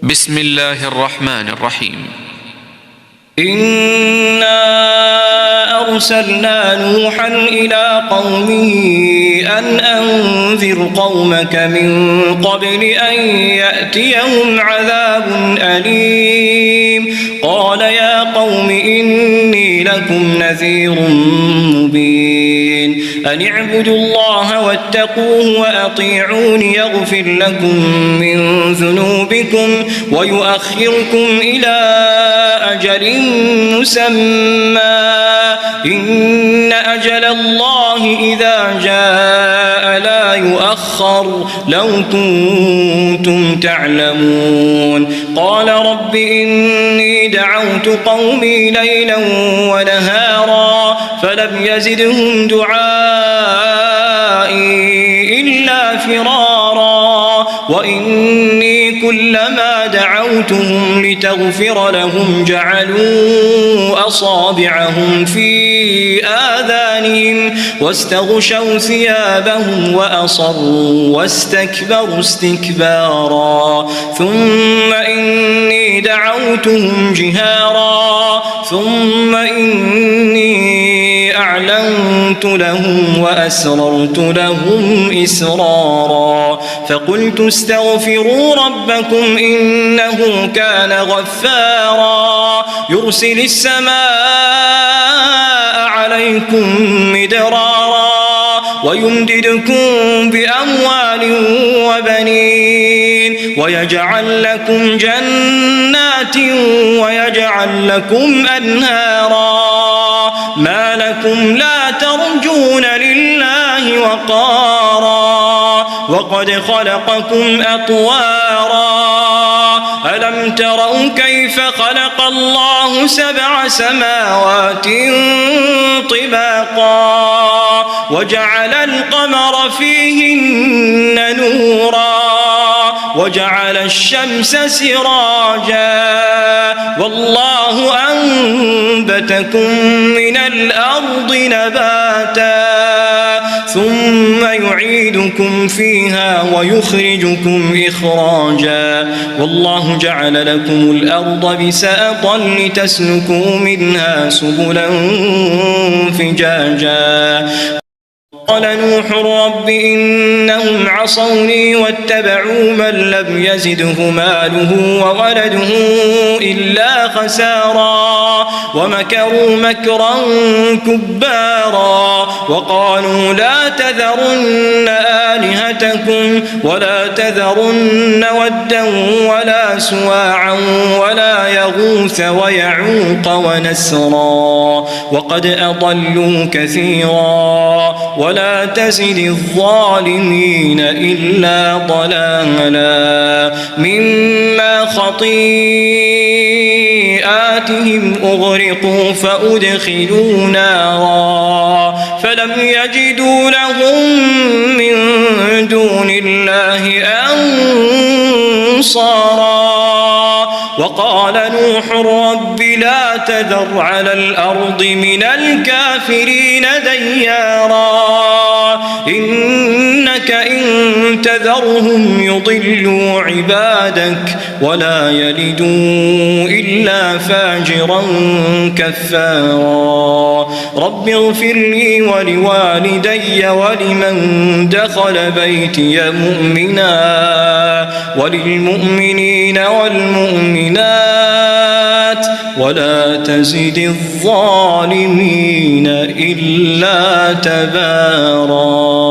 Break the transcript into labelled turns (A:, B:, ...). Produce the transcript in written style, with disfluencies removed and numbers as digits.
A: بسم الله الرحمن الرحيم.
B: إنا أرسلنا نوحا إلى قومه أن أنذر قومك من قبل أن يأتيهم عذاب أليم. قال يا قوم إني لكم نذير مبين أن اعبدوا الله واتقوه وأطيعون يغفر لكم من ذنوبكم ويؤخركم إلى أجل مسمى إن أجل الله إذا جاء لا يؤخر لو كنتم تعلمون. قال رب إني دعوت قومي ليلا ونهارا فلم يزدهم دعائي إلا فرارا وإني كلما دعوتهم لتغفر لهم جعلوا أصابعهم في آذانهم واستغشوا ثيابهم وأصروا واستكبروا استكبارا ثم إني دعوتهم جهارا ثم إني أعلنت لهم وأسررت لهم إسرارا فقلت استغفروا ربكم إنه كان غفارا يرسل السماء عليكم مدرارا ويمددكم بأموال وبنين ويجعل لكم جنات ويجعل لكم أنهارا ما لكم لا ترجون لله وقارا وقد خلقكم أطوارا ألم تروا كيف خلق الله 7 سماوات طباقا وجعل القمر فيهن نورا وجعل الشمس سراجا والله أنبتكم من الأرض نباتا ثم يعيدكم فيها ويخرجكم إخراجا والله جعل لكم الأرض بساطا لتسلكوا منها سبلا فجاجا. قال نوح رب إنهم عصوني واتبعوا من لم يزده ماله وولده إلا خسارا ومكروا مكرا كبارا وقالوا لا تذرن آلهتكم ولا تذرن ودا ولا سواعا ولا يغوث ويعوق ونسرا وقد أضلوا كثيرا ولا تزد الظالمين إلا ضلالا مما خطيئاتهم أغرقوا فأدخلوا نارا فلم يجدوا لهم من دون الله أنصارا. وقال نوح رب لا تذر على الأرض من الكافرين ديارا إنك إن تذرهم يضلوا عبادك ولا يلدوا إلا فاجرا كفارا. رب اغفر لي ولوالدي ولمن دخل بيتي مؤمنا وللمؤمنين والمؤمنات ولا تزد الظالمين إلا تبارا.